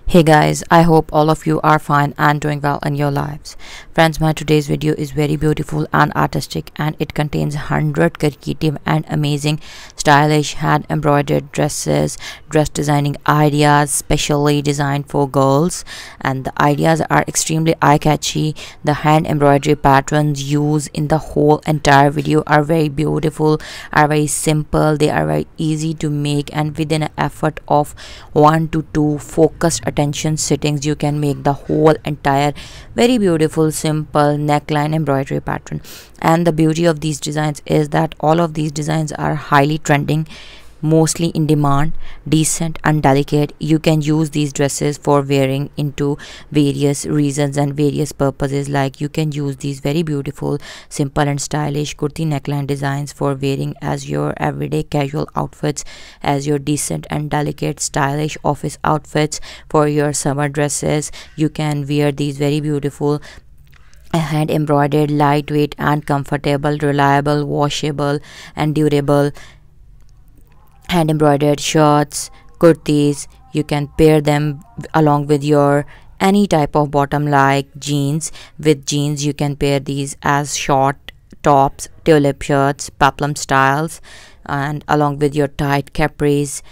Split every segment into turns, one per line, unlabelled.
Hey guys, I hope all of you are fine and doing well in your lives. Friends, my today's video is very beautiful and artistic, and it contains 100 creative and amazing stylish hand embroidered dresses, dress designing ideas specially designed for girls, and the ideas are extremely eye-catchy. The hand embroidery patterns used in the whole entire video are very beautiful, are very simple, they are very easy to make, and within an effort of 1 to 2 focused attention settings you can make the whole entire very beautiful simple neckline embroidery pattern. And the beauty of these designs is that all of these designs are highly trending, mostly in demand, decent and delicate. You can use these dresses for wearing into various reasons and various purposes, like you can use these very beautiful simple and stylish kurti neckline designs for wearing as your everyday casual outfits, as your decent and delicate stylish office outfits. For your summer dresses you can wear these very beautiful hand embroidered, lightweight and comfortable, reliable, washable and durable hand embroidered shirts, kurtis. You can pair them along with your any type of bottom, like jeans. With jeans you can pair these as short tops, tulip shirts, peplum styles, and along with your tight capris,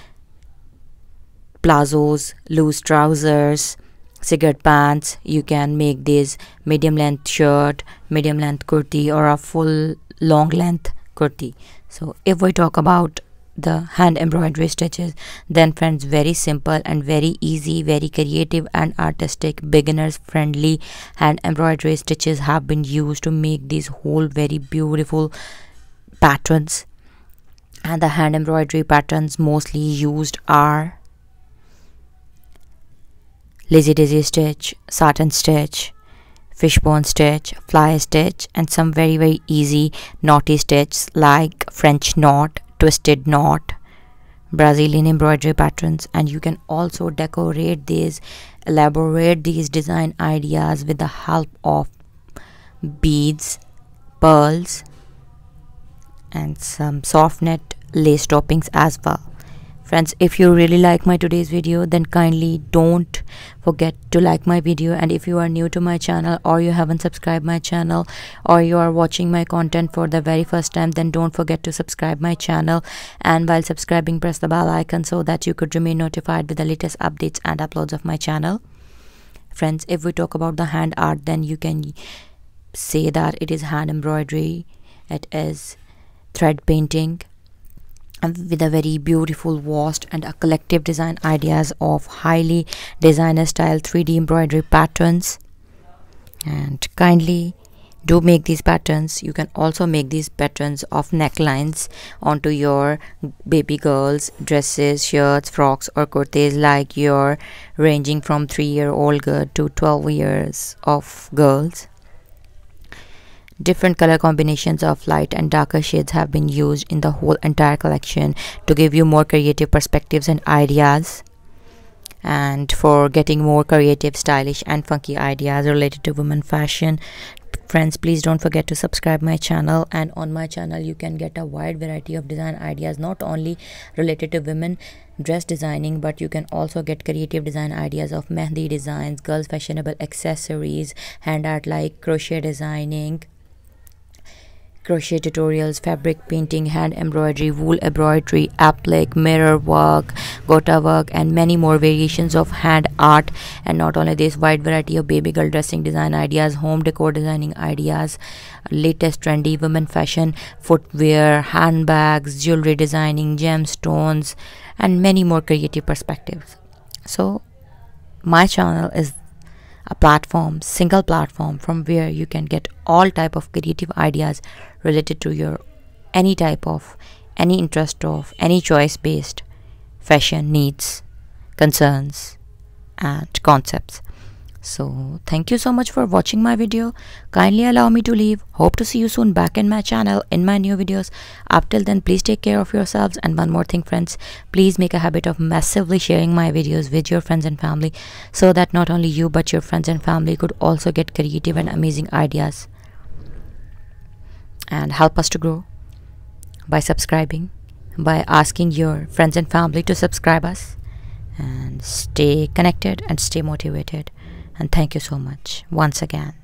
plazos, loose trousers, cigarette pants. You can make this medium length shirt, medium length kurti, or a full long length kurti. So if we talk about the hand embroidery stitches, then friends, very simple and very easy, very creative and artistic, beginners friendly hand embroidery stitches have been used to make these whole very beautiful patterns. And the hand embroidery patterns mostly used are lazy daisy stitch, satin stitch, fishbone stitch, fly stitch, and some very easy knotty stitches like French knot, twisted knot, Brazilian embroidery patterns. And you can also decorate these, elaborate these design ideas with the help of beads, pearls, and some soft net lace toppings as well. Friends, if you really like my today's video, then kindly don't forget to like my video. And if you are new to my channel, or you haven't subscribed my channel, or you are watching my content for the very first time, then don't forget to subscribe my channel, and while subscribing press the bell icon so that you could remain notified with the latest updates and uploads of my channel. Friends, if we talk about the hand art, then you can say that it is hand embroidery, it is thread painting, with a very beautiful vast and a collective design ideas of highly designer style 3D embroidery patterns. And kindly do make these patterns. You can also make these patterns of necklines onto your baby girls dresses, shirts, frocks or kurtis, like your ranging from 3-year-old girl to 12 years of girls. Different color combinations of light and darker shades have been used in the whole entire collection to give you more creative perspectives and ideas. And for getting more creative, stylish and funky ideas related to women fashion, friends, please don't forget to subscribe my channel. And on my channel you can get a wide variety of design ideas, not only related to women dress designing, but you can also get creative design ideas of mehndi designs, girls fashionable accessories, hand art like crochet designing, crochet tutorials, fabric painting, hand embroidery, wool embroidery, applique, mirror work, gota work, and many more variations of hand art. And not only this, wide variety of baby girl dressing design ideas, home decor designing ideas, latest trendy women fashion footwear, handbags, jewelry designing, gemstones, and many more creative perspectives. So my channel is a platform, single platform, from where you can get all type of creative ideas related to your any type of, any interest of, any choice based fashion needs, concerns and concepts. So thank you so much for watching my video. Kindly allow me to leave. Hope to see you soon back in my channel in my new videos. Up till then, please take care of yourselves. And one more thing, friends, please make a habit of massively sharing my videos with your friends and family, so that not only you but your friends and family could also get creative and amazing ideas, and help us to grow by subscribing, by asking your friends and family to subscribe us. and stay connected and stay motivated. And thank you so much once again.